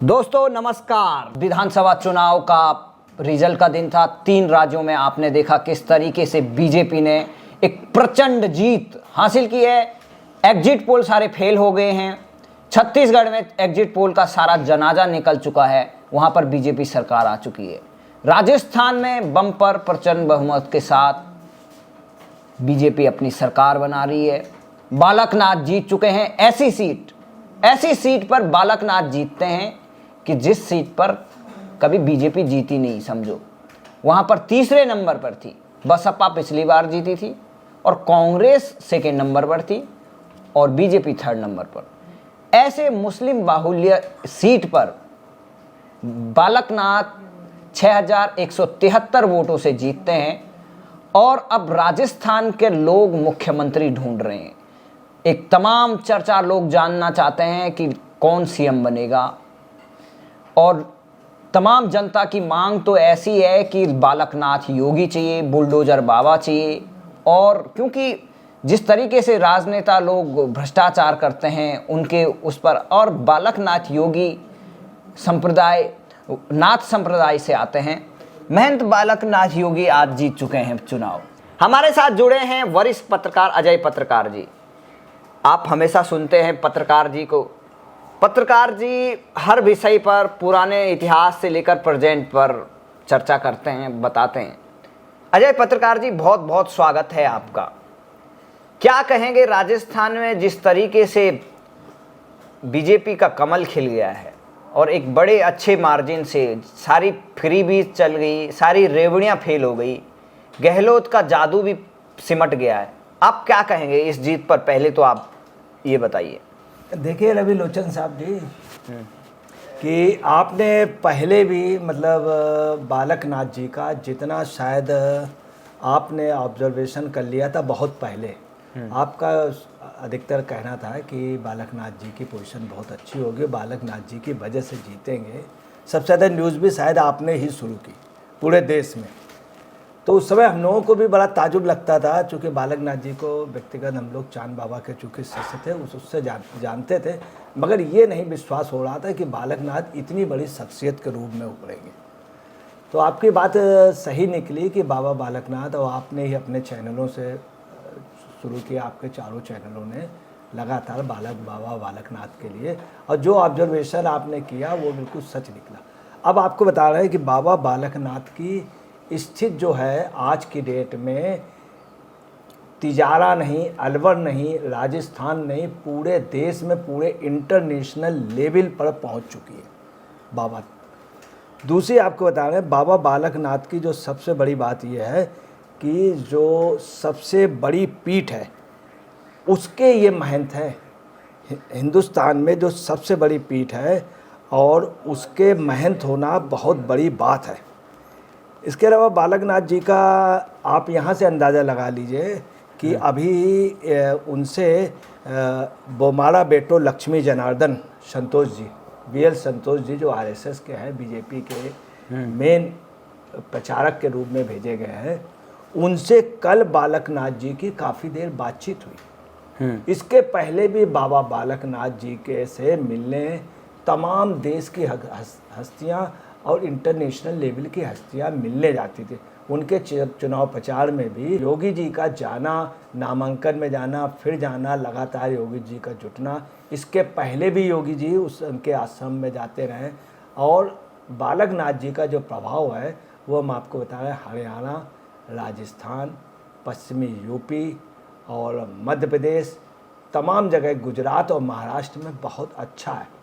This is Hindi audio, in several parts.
दोस्तों नमस्कार। विधानसभा चुनाव का रिजल्ट का दिन था। 3 राज्यों में आपने देखा किस तरीके से बीजेपी ने एक प्रचंड जीत हासिल की है। एग्जिट पोल सारे फेल हो गए हैं। छत्तीसगढ़ में एग्जिट पोल का सारा जनाजा निकल चुका है, वहां पर बीजेपी सरकार आ चुकी है। राजस्थान में बम्पर प्रचंड बहुमत के साथ बीजेपी अपनी सरकार बना रही है। बालकनाथ जीत चुके हैं। ऐसी सीट पर बालकनाथ जीतते हैं कि जिस सीट पर कभी बीजेपी जीती नहीं, समझो। वहां पर तीसरे नंबर पर थी बसपा, पिछली बार जीती थी, और कांग्रेस सेकेंड नंबर पर थी और बीजेपी थर्ड नंबर पर। ऐसे मुस्लिम बाहुल्य सीट पर बालकनाथ 6173 वोटों से जीतते हैं और अब राजस्थान के लोग मुख्यमंत्री ढूंढ रहे हैं। एक तमाम चर्चा, लोग जानना चाहते हैं कि कौन सीएम बनेगा, और तमाम जनता की मांग तो ऐसी है कि बालकनाथ योगी चाहिए, बुलडोजर बाबा चाहिए। और क्योंकि जिस तरीके से राजनेता लोग भ्रष्टाचार करते हैं उनके उस पर, और बालकनाथ योगी नाथ संप्रदाय से आते हैं। महंत बालकनाथ योगी आज जीत चुके हैं चुनाव। हमारे साथ जुड़े हैं वरिष्ठ पत्रकार अजय पत्रकार जी। आप हमेशा सुनते हैं पत्रकार जी को। पत्रकार जी हर विषय पर, पुराने इतिहास से लेकर प्रेजेंट पर चर्चा करते हैं, बताते हैं। अजय पत्रकार जी, बहुत बहुत स्वागत है आपका। क्या कहेंगे, राजस्थान में जिस तरीके से बीजेपी का कमल खिल गया है और एक बड़े अच्छे मार्जिन से सारी फ्रीबीज चल गई, सारी रेवड़ियाँ फेल हो गई, गहलोत का जादू भी सिमट गया है, आप क्या कहेंगे इस जीत पर? पहले तो आप ये बताइए। देखिए रवि लोचन साहब जी, कि आपने पहले भी बालकनाथ जी का जितना शायद आपने ऑब्जर्वेशन कर लिया था बहुत पहले, आपका अधिकतर कहना था कि बालकनाथ जी की पोजीशन बहुत अच्छी होगी, बालकनाथ जी की वजह से जीतेंगे। सबसे ज़्यादा न्यूज़ भी शायद आपने ही शुरू की पूरे देश में। तो उस समय हम लोगों को भी बड़ा ताजुब लगता था, चूँकि बालकनाथ जी को व्यक्तिगत हम लोग चांद बाबा के चूँकि शिष्य थे, उससे जानते थे, मगर ये नहीं विश्वास हो रहा था कि बालकनाथ इतनी बड़ी शख्सियत के रूप में उभरेंगे। तो आपकी बात सही निकली कि बाबा बालकनाथ, और आपने ही अपने चैनलों से शुरू किया, आपके चारों चैनलों ने लगातार बाबा बालकनाथ के लिए, और जो ऑब्जर्वेशन आपने किया वो बिल्कुल सच निकला। अब आपको बता रहे हैं कि बाबा बालकनाथ की स्थिति जो है आज की डेट में तिजारा नहीं, अलवर नहीं, राजस्थान नहीं, पूरे देश में पूरे इंटरनेशनल लेवल पर पहुंच चुकी है बाबा। दूसरी आपको बता रहे हैं, बाबा बालकनाथ की जो सबसे बड़ी बात यह है कि जो सबसे बड़ी पीठ है उसके ये महंत है। हिंदुस्तान में जो सबसे बड़ी पीठ है और उसके महंत होना बहुत बड़ी बात है। इसके अलावा बालकनाथ जी का आप यहाँ से अंदाज़ा लगा लीजिए कि अभी उनसे बोमारा बेटो लक्ष्मी जनार्दन संतोष जी, बीएल संतोष जी, जो आरएसएस के हैं, बीजेपी के मेन प्रचारक के रूप में भेजे गए हैं, उनसे कल बालकनाथ जी की काफ़ी देर बातचीत हुई। इसके पहले भी बाबा बालकनाथ जी के से मिलने तमाम देश की हस्तियाँ और इंटरनेशनल लेवल की हस्तियां मिलने जाती थी। उनके चुनाव प्रचार में भी योगी जी का जाना, नामांकन में जाना, फिर जाना, लगातार योगी जी का जुटना, इसके पहले भी योगी जी उनके आश्रम में जाते रहे। और बालकनाथ जी का जो प्रभाव है वो हम आपको बता रहे हैं, हरियाणा, राजस्थान, पश्चिमी यूपी और मध्य प्रदेश, तमाम जगह, गुजरात और महाराष्ट्र में बहुत अच्छा है।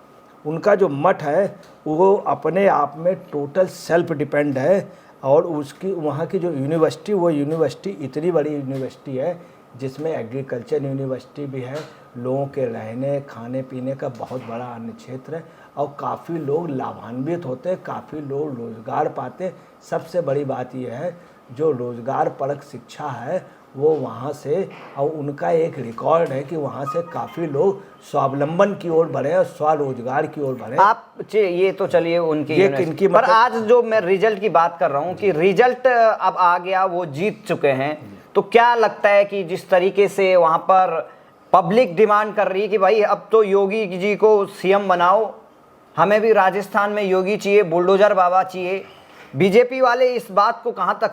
उनका जो मठ है वो अपने आप में टोटल सेल्फ डिपेंड है, और उसकी वहाँ की जो यूनिवर्सिटी, वो यूनिवर्सिटी इतनी बड़ी यूनिवर्सिटी है जिसमें एग्रीकल्चर यूनिवर्सिटी भी है, लोगों के रहने खाने पीने का बहुत बड़ा अन्य क्षेत्र है, और काफ़ी लोग लाभान्वित होते हैं, काफ़ी लोग रोज़गार पाते हैं। सबसे बड़ी बात यह है, जो रोज़गार परक शिक्षा है वो वहाँ से, और उनका एक रिकॉर्ड है कि वहाँ से काफ़ी लोग स्वावलंबन की ओर बढ़े और स्वरोजगार की ओर बढ़े। आप ये तो चलिए उनकी पर आज जो मैं रिजल्ट की बात कर रहा हूँ कि रिजल्ट अब आ गया, वो जीत चुके हैं, तो क्या लगता है कि जिस तरीके से वहाँ पर पब्लिक डिमांड कर रही है कि भाई अब तो योगी जी को सीएम बनाओ, हमें भी राजस्थान में योगी चाहिए, बुलडोजर बाबा चाहिए। बीजेपी वाले इस बात को कहाँ तक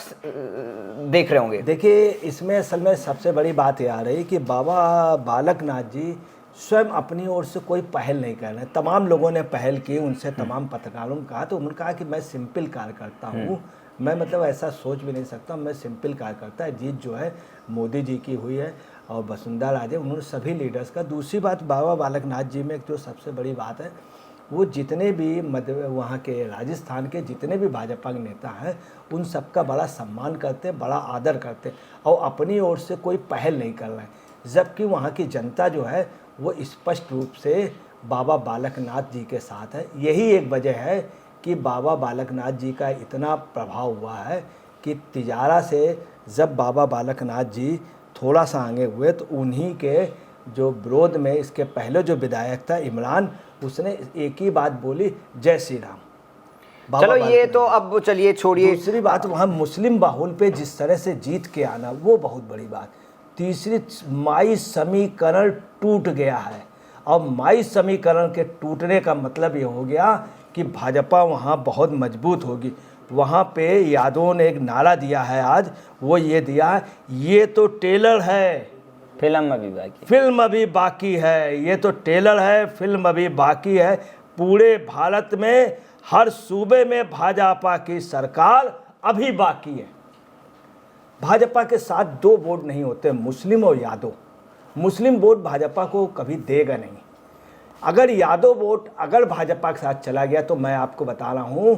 देख रहे होंगे? देखिए, इसमें असल में सबसे बड़ी बात ये आ रही कि बाबा बालक नाथ जी स्वयं अपनी ओर से कोई पहल नहीं कर रहे। तमाम लोगों ने पहल की, उनसे तमाम पत्रकारों ने कहा, तो उन्होंने कहा कि मैं सिंपल कार्यकर्ता हूँ, मैं मतलब ऐसा सोच भी नहीं सकता, मैं सिंपल कार्यकर्ता है। जीत जो है मोदी जी की हुई है और वसुंधरा राजे, उन्होंने सभी लीडर्स का। दूसरी बात, बाबा बालक नाथ जी में जो सबसे बड़ी बात है, वो जितने भी वहाँ के राजस्थान के जितने भी भाजपा के नेता हैं, उन सबका बड़ा सम्मान करते, बड़ा आदर करते और अपनी ओर से कोई पहल नहीं कर रहे हैं। जबकि वहाँ की जनता जो है वो स्पष्ट रूप से बाबा बालक नाथ जी के साथ है। यही एक वजह है कि बाबा बालक नाथ जी का इतना प्रभाव हुआ है कि तिजारा से जब बाबा बालक नाथ जी थोड़ा सा आगे हुए तो उन्हीं के जो विरोध में इसके पहले जो विधायक था इमरान, उसने एक ही बात बोली, जय श्री राम। चलो ये तो अब चलिए छोड़िए। दूसरी बात, वहाँ मुस्लिम बाहुल पे जिस तरह से जीत के आना, वो बहुत बड़ी बात। तीसरी, माई समीकरण टूट गया है और माई समीकरण के टूटने का मतलब ये हो गया कि भाजपा वहाँ बहुत मजबूत होगी। वहाँ पे यादवों ने एक नारा दिया है आज, वो ये दिया है, ये तो टेलर है, फिल्म अभी बाकी, फिल्म अभी बाकी है। ये तो टेलर है, फिल्म अभी बाकी है। पूरे भारत में हर सूबे में भाजपा की सरकार अभी बाकी है। भाजपा के साथ दो वोट नहीं होते, मुस्लिम और यादव। मुस्लिम वोट भाजपा को कभी देगा नहीं। अगर यादव वोट अगर भाजपा के साथ चला गया तो मैं आपको बता रहा हूँ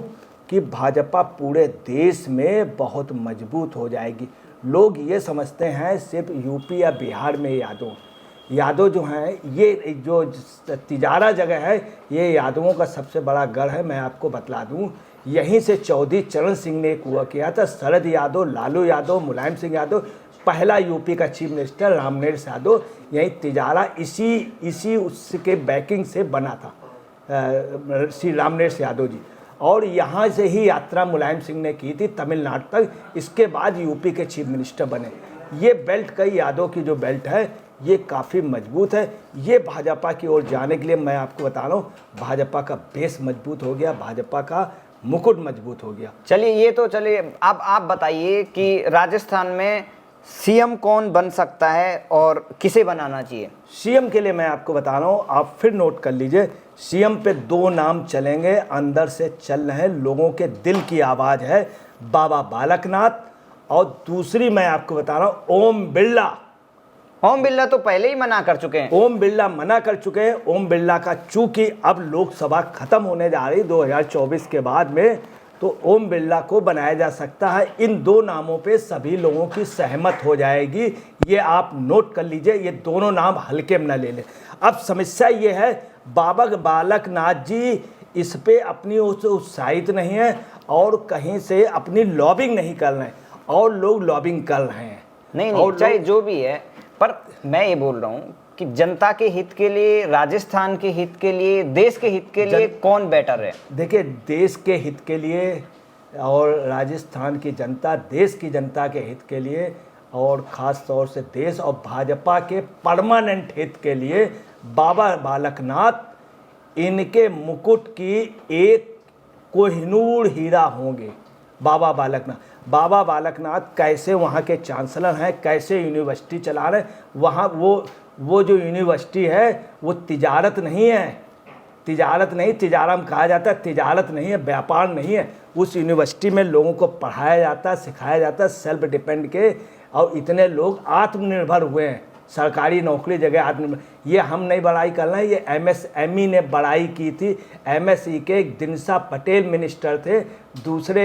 कि भाजपा पूरे देश में बहुत मजबूत हो जाएगी। लोग ये समझते हैं सिर्फ यूपी या बिहार में यादव जो हैं, ये जो तिजारा जगह है, ये यादवों का सबसे बड़ा गढ़ है। मैं आपको बतला दूं, यहीं से चौधरी चरण सिंह ने हुआ किया था। शरद यादव, लालू यादव, मुलायम सिंह यादव, पहला यूपी का चीफ मिनिस्टर रामनरेश यादव, यही तिजारा इसी उसके बैकिंग से बना था, श्री रामनरेश यादव जी। और यहाँ से ही यात्रा मुलायम सिंह ने की थी तमिलनाडु तक, इसके बाद यूपी के चीफ मिनिस्टर बने। ये बेल्ट कई यादव की जो बेल्ट है, ये काफ़ी मजबूत है। ये भाजपा की ओर जाने के लिए मैं आपको बता रहा हूँ, भाजपा का बेस मजबूत हो गया, भाजपा का मुकुट मजबूत हो गया। चलिए ये तो चलिए, अब आप बताइए कि राजस्थान में सीएम कौन बन सकता है और किसे बनाना चाहिए? सीएम के लिए मैं आपको बता रहा हूँ, आप फिर नोट कर लीजिए। सीएम पे दो नाम चलेंगे, अंदर से चल रहे हैं, लोगों के दिल की आवाज़ है, बाबा बालकनाथ, और दूसरी मैं आपको बता रहा हूँ ओम बिरला। ओम बिरला तो पहले ही मना कर चुके हैं। ओम बिरला मना कर चुके हैं। ओम बिरला का चूंकि अब लोकसभा खत्म होने जा रही 2024 के बाद में, तो ओम बिरला को बनाया जा सकता है। इन दो नामों पे सभी लोगों की सहमत हो जाएगी, ये आप नोट कर लीजिए। ये दोनों नाम हल्के में न ले लें। अब समस्या ये है, बाबा बालकनाथ जी इस पे अपनी ओर से उत्साहित नहीं है और कहीं से अपनी लॉबिंग नहीं कर रहे हैं, और लोग लॉबिंग कर रहे हैं। नहीं, चाहे जो भी है, पर मैं ये बोल रहा हूँ कि जनता के हित के लिए, राजस्थान के हित के लिए, देश के हित के लिए कौन बेटर है? देखिए, देश के हित के लिए और राजस्थान की जनता, देश की जनता के हित के लिए, और ख़ास तौर से देश और भाजपा के परमानेंट हित के लिए बाबा बालकनाथ इनके मुकुट की एक कोहिनूर हीरा होंगे। बाबा बालकनाथ कैसे वहाँ के चांसलर हैं, कैसे यूनिवर्सिटी चला रहे हैं। वहाँ वो जो यूनिवर्सिटी है वो तिजारत नहीं है, तिजारा में कहा जाता है, तिजारत नहीं है, व्यापार नहीं है। उस यूनिवर्सिटी में लोगों को पढ़ाया जाता है, सिखाया जाता है सेल्फ डिपेंड के, और इतने लोग आत्मनिर्भर हुए हैं, सरकारी नौकरी जगह आत्मनिर्भर। ये हम नहीं बड़ाई कर रहे हैं, ये MSME ने बड़ाई की थी। MSE के दिनसा पटेल मिनिस्टर थे, दूसरे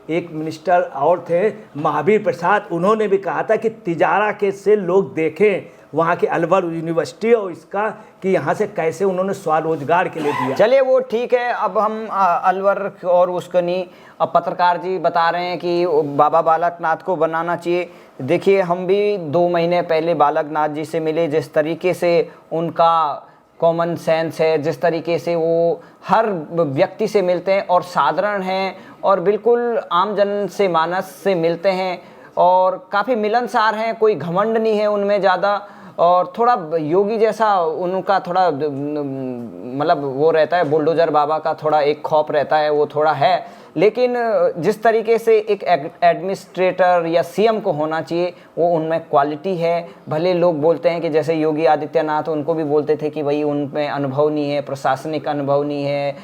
एक मिनिस्टर और थे महावीर प्रसाद, उन्होंने भी कहा था कि तिजारा के से लोग देखें वहाँ के अलवर यूनिवर्सिटी और इसका कि यहाँ से कैसे उन्होंने स्वरोजगार के लिए दिया। चलिए वो ठीक है। अब हम अलवर और उसको नहीं, अब पत्रकार जी बता रहे हैं कि बाबा बालकनाथ को बनाना चाहिए। देखिए, हम भी 2 महीने पहले बालकनाथ जी से मिले, जिस तरीके से उनका कॉमन सेंस है, जिस तरीके से वो हर व्यक्ति से मिलते हैं और साधारण हैं और बिल्कुल आम जन से मानस से मिलते हैं और काफ़ी मिलनसार हैं, कोई घमंड नहीं है उनमें ज़्यादा। और थोड़ा योगी जैसा उनका थोड़ा मतलब वो रहता है, बुलडोजर बाबा का थोड़ा एक खौफ रहता है, वो थोड़ा है। लेकिन जिस तरीके से एक एडमिनिस्ट्रेटर या सीएम को होना चाहिए वो उनमें क्वालिटी है। भले लोग बोलते हैं कि जैसे योगी आदित्यनाथ, उनको भी बोलते थे कि भाई उनमें अनुभव नहीं है, प्रशासनिक अनुभव नहीं है,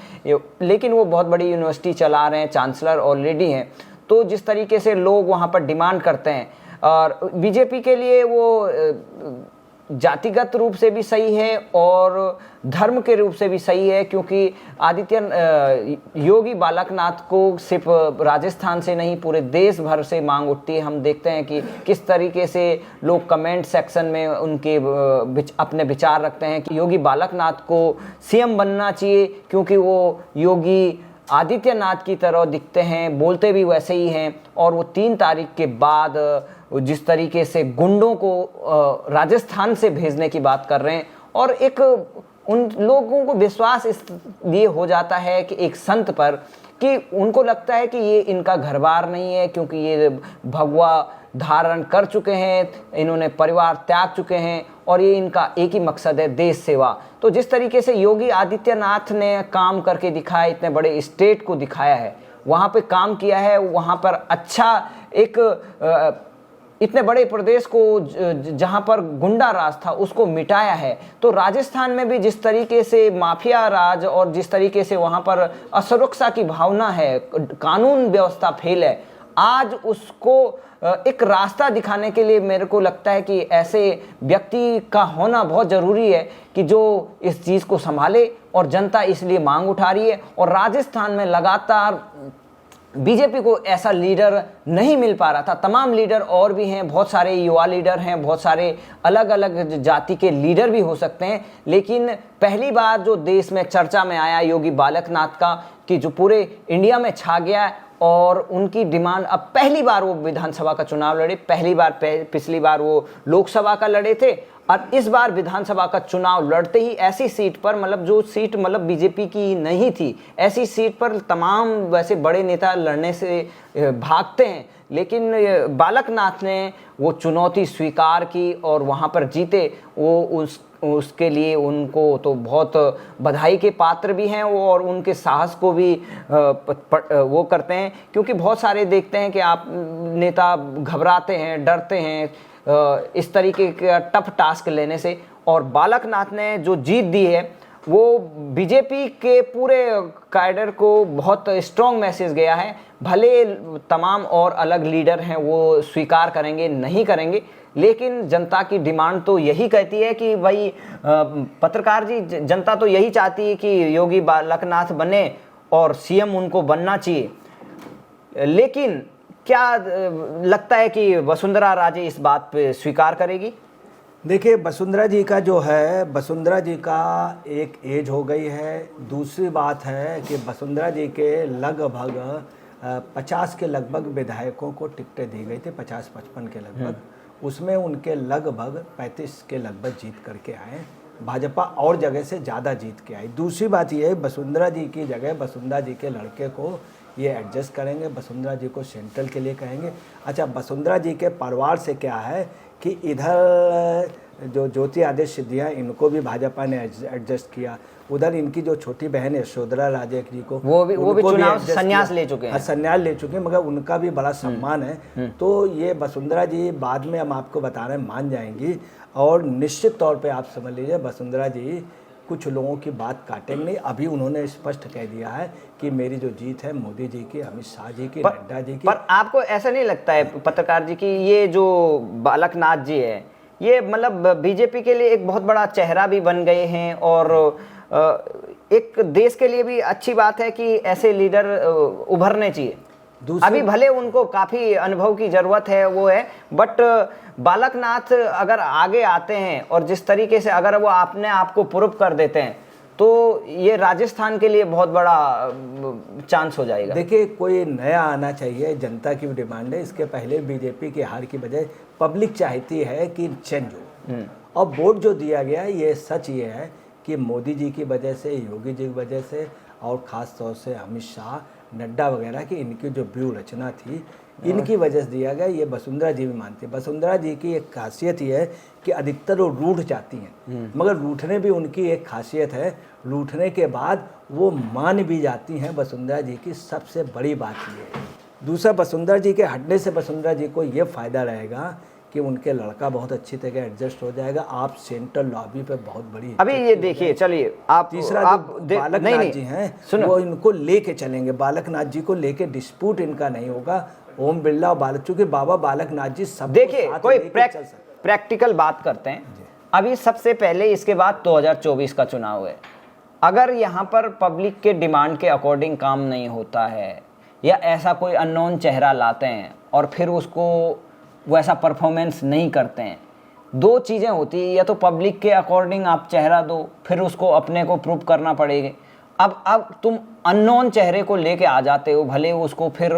लेकिन वो बहुत बड़ी यूनिवर्सिटी चला रहे हैं, चांसलर ऑलरेडी हैं। तो जिस तरीके से लोग वहाँ पर डिमांड करते हैं, और बीजेपी के लिए वो जातिगत रूप से भी सही है और धर्म के रूप से भी सही है, क्योंकि योगी बालकनाथ को सिर्फ राजस्थान से नहीं पूरे देश भर से मांग उठती है। हम देखते हैं कि किस तरीके से लोग कमेंट सेक्शन में उनके अपने विचार रखते हैं कि योगी बालकनाथ को सीएम बनना चाहिए, क्योंकि वो योगी आदित्यनाथ की तरह दिखते हैं, बोलते भी वैसे ही हैं। और वो 3 तारीख के बाद जिस तरीके से गुंडों को राजस्थान से भेजने की बात कर रहे हैं, और एक उन लोगों को विश्वास इसलिए हो जाता है कि एक संत पर, कि उनको लगता है कि ये इनका घर बार नहीं है, क्योंकि ये भगवा धारण कर चुके हैं, इन्होंने परिवार त्याग चुके हैं, और ये इनका एक ही मकसद है, देश सेवा। तो जिस तरीके से योगी आदित्यनाथ ने काम करके दिखाया, इतने बड़े स्टेट को दिखाया है, वहाँ पे काम किया है, वहाँ पर अच्छा एक इतने बड़े प्रदेश को जहाँ पर गुंडा राज था उसको मिटाया है। तो राजस्थान में भी जिस तरीके से माफिया राज और जिस तरीके से वहाँ पर असुरक्षा की भावना है, कानून व्यवस्था फेल है, आज उसको एक रास्ता दिखाने के लिए मेरे को लगता है कि ऐसे व्यक्ति का होना बहुत ज़रूरी है कि जो इस चीज़ को संभाले, और जनता इसलिए मांग उठा रही है। और राजस्थान में लगातार बीजेपी को ऐसा लीडर नहीं मिल पा रहा था। तमाम लीडर और भी हैं, बहुत सारे युवा लीडर हैं, बहुत सारे अलग अलग जाति के लीडर भी हो सकते हैं, लेकिन पहली बार जो देश में चर्चा में आया योगी बालकनाथ का, कि जो पूरे इंडिया में छा गया, और उनकी डिमांड, अब पहली बार वो विधानसभा का चुनाव लड़े, पहली बार, पिछली बार वो लोकसभा का लड़े थे, और इस बार विधानसभा का चुनाव लड़ते ही ऐसी सीट पर, मतलब जो सीट मतलब बीजेपी की नहीं थी, ऐसी सीट पर तमाम वैसे बड़े नेता लड़ने से भागते हैं, लेकिन बालकनाथ ने वो चुनौती स्वीकार की और वहाँ पर जीते। वो उसके लिए उनको तो बहुत बधाई के पात्र भी हैं वो, और उनके साहस को भी वो करते हैं, क्योंकि बहुत सारे देखते हैं कि आप नेता घबराते हैं, डरते हैं इस तरीके का टफ टास्क लेने से। और बालकनाथ ने जो जीत दी है वो बीजेपी के पूरे कैडर को बहुत स्ट्रॉन्ग मैसेज गया है। भले तमाम और अलग लीडर हैं वो स्वीकार करेंगे नहीं करेंगे, लेकिन जनता की डिमांड तो यही कहती है कि भाई पत्रकार जी, जनता तो यही चाहती है कि योगी बालकनाथ बने और सीएम उनको बनना चाहिए। लेकिन क्या लगता है कि वसुंधरा राजे इस बात पे स्वीकार करेगी? देखिए, वसुंधरा जी का जो है, वसुंधरा जी का एक एज हो गई है। दूसरी बात है कि वसुंधरा जी के लगभग 50 के लगभग विधायकों को टिकटें दी गई थी, 50-55 के लगभग। उसमें उनके लगभग 35 के लगभग जीत करके आए। भाजपा और जगह से ज़्यादा जीत के आई। दूसरी बात ये है, वसुंधरा जी की जगह वसुंधरा जी के लड़के को ये एडजस्ट करेंगे, वसुंधरा जी को सेंट्रल के लिए कहेंगे। अच्छा, वसुंधरा जी के परिवार से क्या है कि इधर जो ज्योति आदित्य सिंधिया, इनको भी भाजपा ने एडजस्ट किया। उधर इनकी जो छोटी बहन है यशोधरा राजे जी को, वो भी चुनाव से संन्यास ले चुके हैं। संन्यास ले चुके हैं, मगर उनका भी बड़ा सम्मान है। तो ये वसुंधरा जी बाद में हम आपको बता रहे हैं मान जाएंगी, और निश्चित तौर पे आप समझ लीजिए वसुंधरा जी कुछ लोगों की बात काटेंगे नहीं। अभी उन्होंने स्पष्ट कह दिया है कि मेरी जो जीत है मोदी जी की, अमित शाह जी की, नड्डा जी की। पर आपको ऐसा नहीं लगता है पत्रकार जी कि ये जो बालकनाथ जी है, ये मतलब बीजेपी के लिए एक बहुत बड़ा चेहरा भी बन गए हैं, और एक देश के लिए भी अच्छी बात है कि ऐसे लीडर उभरने चाहिए। अभी भले उनको काफ़ी अनुभव की ज़रूरत है, वो है, बट बालकनाथ अगर आगे आते हैं और जिस तरीके से अगर वो अपने आप को प्रूव कर देते हैं, तो ये राजस्थान के लिए बहुत बड़ा चांस हो जाएगा। देखिए, कोई नया आना चाहिए, जनता की डिमांड है। इसके पहले बीजेपी की हार की बजाय पब्लिक चाहती है कि चेंज हो। और वोट जो दिया गया है, ये सच ये है कि मोदी जी की वजह से, योगी जी की वजह से, और ख़ास तौर से अमित शाह नड्डा वगैरह की इनकी जो व्यूह रचना थी इनकी वजह से दिया गया। ये वसुंधरा जी भी मानती है। वसुंधरा जी की एक खासियत ये है कि अधिकतर वो रूठ जाती हैं, मगर रूठने भी उनकी एक खासियत है, रूठने के बाद वो मान भी जाती हैं। वसुंधरा जी की सबसे बड़ी बात ये है। दूसरा, वसुंधरा जी के हटने से वसुंधरा जी को ये फ़ायदा रहेगा कि उनके लड़का बहुत अच्छी तरह एडजस्ट हो जाएगा। आप सेंट्रल लॉबी पे बहुत बड़ी अभी ये देखिए, चलिए आप तीसरा आप बालक नाथ जी हैं वो इनको लेके चलेंगे। बालक नाथ जी को लेके डिस्प्यूट इनका नहीं होगा। ओम बिरला और बालक, चूंकि बाबा बालक नाथ जी सब देखिए कोई प्रैक्टिकल बात करते हैं। अभी सबसे पहले इसके बाद 2024 का चुनाव है। अगर यहाँ पर पब्लिक के डिमांड के अकॉर्डिंग काम नहीं होता है या ऐसा कोई अननोन चेहरा लाते हैं और फिर उसको वैसा परफॉर्मेंस नहीं करते हैं, दो चीज़ें होती है, या तो पब्लिक के अकॉर्डिंग आप चेहरा दो, फिर उसको अपने को प्रूव करना पड़ेगा। अब तुम अननोन चेहरे को लेके आ जाते हो, भले उसको फिर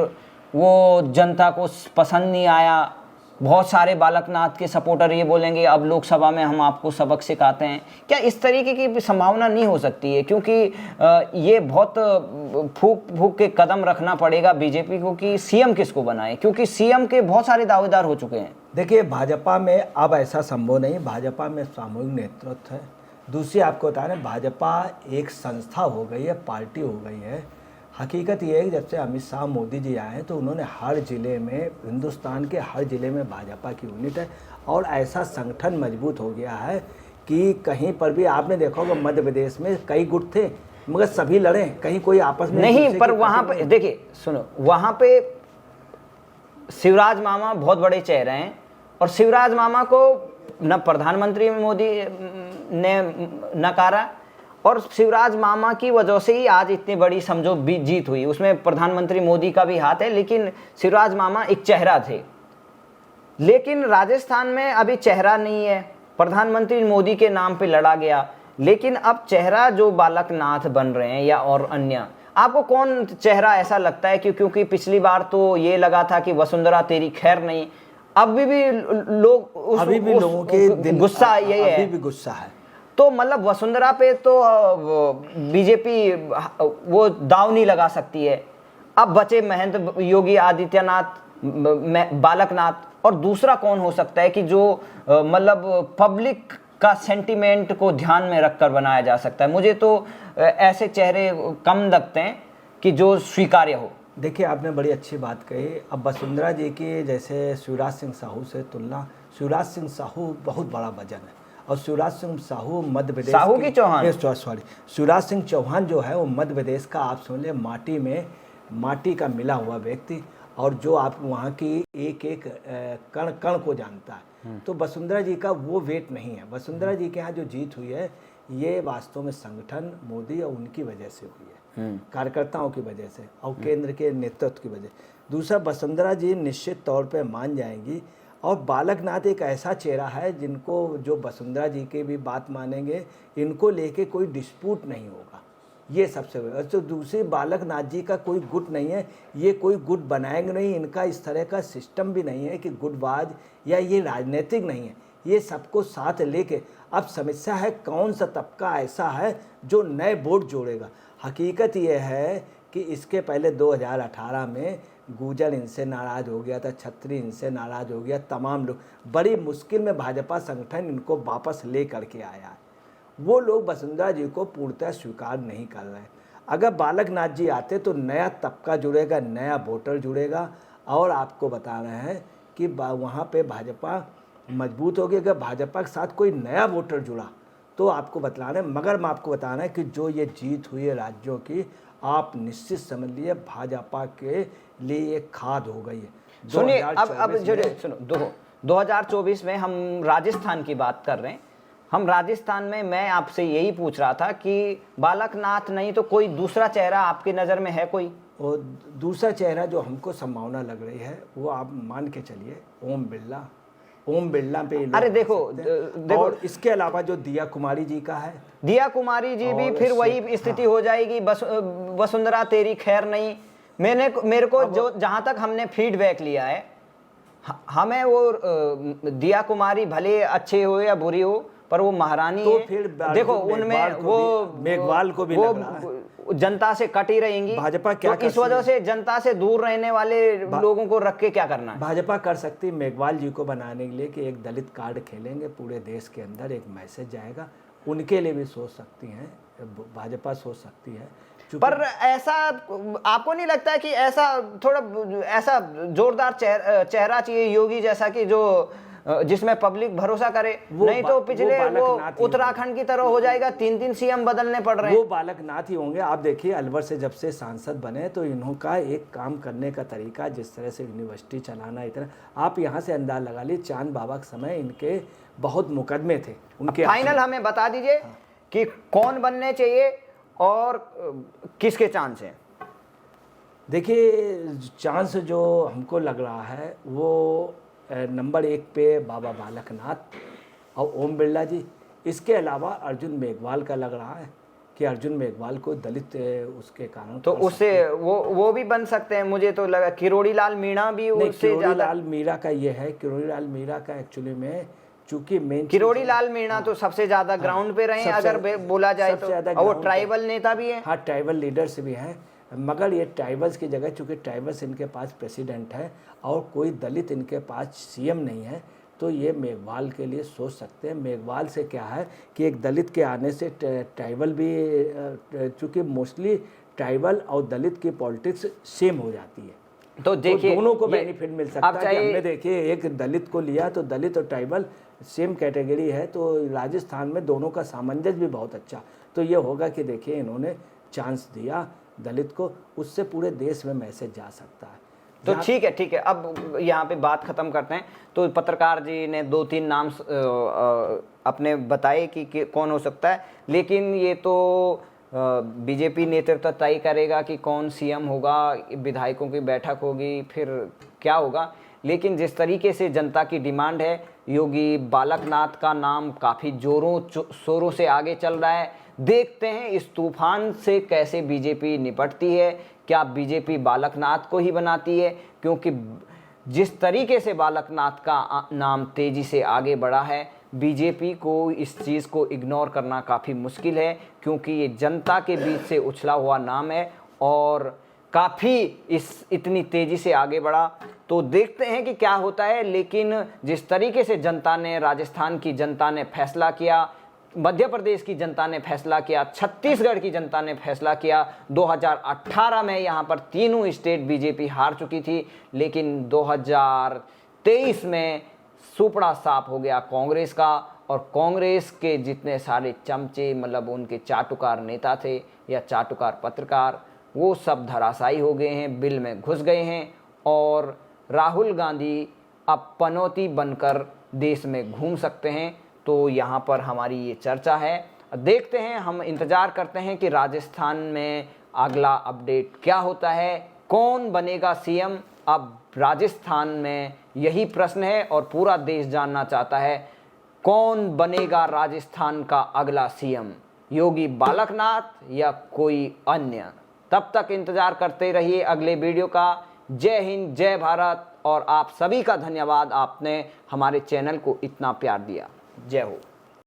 वो जनता को पसंद नहीं आया। बहुत सारे बालकनाथ के सपोर्टर ये बोलेंगे अब लोकसभा में हम आपको सबक सिखाते हैं। क्या इस तरीके की संभावना नहीं हो सकती है? क्योंकि ये बहुत फूक के कदम रखना पड़ेगा बीजेपी को कि सीएम किसको बनाए, क्योंकि सीएम के बहुत सारे दावेदार हो चुके हैं। देखिए, भाजपा में अब ऐसा संभव नहीं। भाजपा में सामूहिक नेतृत्व है। दूसरी आपको बता रहे हैं, भाजपा एक संस्था हो गई है, पार्टी हो गई है। हकीकत ये है कि जब से अमित शाह मोदी जी आए हैं तो उन्होंने हर ज़िले में, हिंदुस्तान के हर ज़िले में भाजपा की यूनिट है और ऐसा संगठन मजबूत हो गया है कि कहीं पर भी आपने देखा होगा मध्य प्रदेश में कई गुट थे मगर सभी लड़े, कहीं कोई आपस में नहीं। पर वहाँ पे देखिए, सुनो, वहाँ पे शिवराज मामा बहुत बड़े चेहरे हैं और शिवराज मामा को न प्रधानमंत्री मोदी ने नकारा और शिवराज मामा की वजह से ही आज इतनी बड़ी समझो जीत हुई। उसमें प्रधानमंत्री मोदी का भी हाथ है, लेकिन शिवराज मामा एक चेहरा थे। लेकिन राजस्थान में अभी चेहरा नहीं है, प्रधानमंत्री मोदी के नाम पे लड़ा गया, लेकिन अब चेहरा जो बालकनाथ बन रहे हैं या और अन्य, आपको कौन चेहरा ऐसा लगता है? क्योंकि पिछली बार तो ये लगा था कि वसुंधरा तेरी खैर नहीं, अभी भी लोग अभी भी लोगों के गुस्सा यही है, अभी भी गुस्सा है। तो मतलब वसुंधरा पे तो बीजेपी वो दाव नहीं लगा सकती है। अब बचे महंत योगी आदित्यनाथ, बालकनाथ, और दूसरा कौन हो सकता है कि जो मतलब पब्लिक का सेंटिमेंट को ध्यान में रखकर बनाया जा सकता है? मुझे तो ऐसे चेहरे कम लगते हैं कि जो स्वीकार्य हो। देखिए, आपने बड़ी अच्छी बात कही। अब वसुंधरा जी की जैसे शिवराज सिंह साहू से तुलना, शिवराज सिंह साहू बहुत बड़ा वजन है और शिवराज सिंह साहू मध्य प्रदेश साहू की चौहान, सॉरी, शिवराज सिंह चौहान जो है वो मध्य प्रदेश का, आप सुन ले, माटी का मिला हुआ व्यक्ति, और जो आप वहाँ की एक एक कण कण को जानता है। तो वसुंधरा जी का वो वेट नहीं है। वसुंधरा जी के यहाँ जो जीत हुई है ये वास्तव में संगठन मोदी और उनकी वजह से हुई है, कार्यकर्ताओं की वजह से और केंद्र के नेतृत्व की वजह। दूसरा, वसुंधरा जी निश्चित तौर पे मान जाएंगी और बालकनाथ एक ऐसा चेहरा है जिनको, जो वसुंधरा जी की भी बात मानेंगे, इनको लेके कोई डिस्प्यूट नहीं होगा। ये सबसे बड़ा। तो दूसरी, बालकनाथ जी का कोई गुट नहीं है, ये कोई गुट बनाएंगे नहीं, इनका इस तरह का सिस्टम भी नहीं है कि गुटबाज या ये राजनीतिक नहीं है, ये सबको साथ लेके। अब समस्या है कौन सा तबका ऐसा है जो नए वोट जोड़ेगा। हकीकत ये है कि इसके पहले 2018 में गुर्जर इनसे नाराज़ हो गया था, छत्री इनसे नाराज़ हो गया, तमाम लोग, बड़ी मुश्किल में भाजपा संगठन इनको वापस ले करके आया है। वो लोग वसुंधरा जी को पूर्णतः स्वीकार नहीं कर रहे हैं। अगर बालकनाथ जी आते तो नया तबका जुड़ेगा, नया वोटर जुड़ेगा। और आपको बता रहे हैं कि वहाँ पे भाजपा मजबूत होगी। अगर भाजपा के साथ कोई नया वोटर जुड़ा तो आपको बता रहे हैं, मगर मैं आपको बता रहा है कि जो ये जीत हुई है राज्यों की, आप निश्चित समझ लिए भाजपा के लिए एक खाद हो गई है। सुनिए, अब जो सुनो, 2024 में हम राजस्थान की बात कर रहे हैं। हम राजस्थान में, मैं आपसे यही पूछ रहा था कि बालकनाथ नहीं तो कोई दूसरा चेहरा आपकी नज़र में है कोई? और दूसरा चेहरा जो हमको संभावना लग रही है वो आप मान के चलिए ओम बिरला पे। अरे देखो, और इसके अलावा जो दिया कुमारी जी का है, दिया कुमारी जी भी फिर वही स्थिति हो जाएगी, वसुंधरा तेरी खैर नहीं। मेरे को जो जहाँ तक हमने फीडबैक लिया है, हमें वो दिया कुमारी भले अच्छे हो या बुरी हो, पर वो महारानी तो है। फिर देखो उनमें वो मेघवाल को भी लग रहा है। जनता से कटी रहेंगी। भाजपा क्या तो इस वजह से जनता से दूर रहने वाले लोगों को रख के क्या करना है? भाजपा कर सकती है मेघवाल जी को बनाने के लिए कि एक दलित कार्ड खेलेंगे, पूरे देश के अंदर एक मैसेज जाएगा, उनके लिए भी सोच सकती हैं, भाजपा सोच सकती है। पर ऐसा आपको नहीं लगता है कि ऐसा थोड़ा ऐसा जोरदार चेहरा चाहिए योगी जैसा कि जो जिसमें पब्लिक भरोसा करे? नहीं तो पिछले वो उत्तराखंड की तरह हो जाएगा, 3-3 सीएम बदलने पड़ रहे हैं। वो बालकनाथ ही होंगे। आप देखिए अलवर से जब से सांसद बने तो इन्हों का एक काम करने का तरीका, जिस तरह से यूनिवर्सिटी चलाना, इतना आप यहाँ से अंदाज लगा लीजिए, चांद बाबा के समय इनके बहुत मुकदमे थे उनके। फाइनल हमें बता दीजिए कि कौन बनने चाहिए और किसके चांस हैं? देखिए चांस जो हमको लग रहा है वो नंबर 1 पे बाबा बालकनाथ और ओम बिरला जी। इसके अलावा अर्जुन मेघवाल का लग रहा है कि अर्जुन मेघवाल को दलित उसके कारण तो उससे वो भी बन सकते हैं। मुझे तो लगा किरोड़ी लाल मीणा भी उससे किरोड़ी लाल मीणा का ये है, किरोड़ी लाल मीणा का एक्चुअली में चूंकि मेन किरोड़ी लाल मीणा तो सबसे ज्यादा ग्राउंड पे रहे हैं अगर बोला जाए तो, और वो ट्राइबल नेता भी है। हाँ, ट्राइबल लीडर्स भी हैं, मगर ये ट्राइबल्स की जगह चूंकि ट्राइबल्स इनके पास प्रेसिडेंट है और कोई दलित इनके पास सीएम नहीं है, तो ये मेघवाल के लिए सोच सकते हैं। मेघवाल से क्या है कि एक दलित के आने से ट्राइबल भी, चूंकि मोस्टली ट्राइबल और दलित की पॉलिटिक्स सेम हो जाती है, तो देखिए दोनों को बेनिफिट मिल सकता है। हमने देखिए एक दलित को लिया तो दलित और ट्राइबल सेम कैटेगरी है, तो राजस्थान में दोनों का सामंजस्य भी बहुत अच्छा। तो ये होगा कि देखिए इन्होंने चांस दिया दलित को, उससे पूरे देश में मैसेज जा सकता है। तो ठीक है, अब यहाँ पे बात खत्म करते हैं। तो पत्रकार जी ने 2-3 नाम अपने बताए कि कौन हो सकता है, लेकिन ये तो बीजेपी नेतृत्व तय करेगा कि कौन सीएम होगा, विधायकों की बैठक होगी, फिर क्या होगा। लेकिन जिस तरीके से जनता की डिमांड है, योगी बालकनाथ का नाम काफ़ी जोरों शोरों से आगे चल रहा है। देखते हैं इस तूफान से कैसे बीजेपी निपटती है। क्या बीजेपी बालकनाथ को ही बनाती है? क्योंकि जिस तरीके से बालकनाथ का नाम तेज़ी से आगे बढ़ा है, बीजेपी को इस चीज़ को इग्नोर करना काफ़ी मुश्किल है, क्योंकि ये जनता के बीच से उछला हुआ नाम है और काफ़ी इतनी तेज़ी से आगे बढ़ा। तो देखते हैं कि क्या होता है। लेकिन जिस तरीके से जनता ने, राजस्थान की जनता ने फैसला किया, मध्य प्रदेश की जनता ने फैसला किया, छत्तीसगढ़ की जनता ने फैसला किया, 2018 में यहाँ पर तीनों स्टेट बीजेपी हार चुकी थी, लेकिन 2023 में सुपड़ा साफ हो गया कांग्रेस का। और कांग्रेस के जितने सारे चमचे, मतलब उनके चाटुकार नेता थे या चाटुकार पत्रकार, वो सब धराशायी हो गए हैं, बिल में घुस गए हैं और राहुल गांधी अब पनौती बनकर देश में घूम सकते हैं। तो यहाँ पर हमारी ये चर्चा है। देखते हैं, हम इंतज़ार करते हैं कि राजस्थान में अगला अपडेट क्या होता है, कौन बनेगा सीएम। अब राजस्थान में यही प्रश्न है और पूरा देश जानना चाहता है कौन बनेगा राजस्थान का अगला सीएम, योगी बालकनाथ या कोई अन्य। तब तक इंतज़ार करते रहिए अगले वीडियो का। जय हिंद, जय भारत, और आप सभी का धन्यवाद, आपने हमारे चैनल को इतना प्यार दिया। जय हो।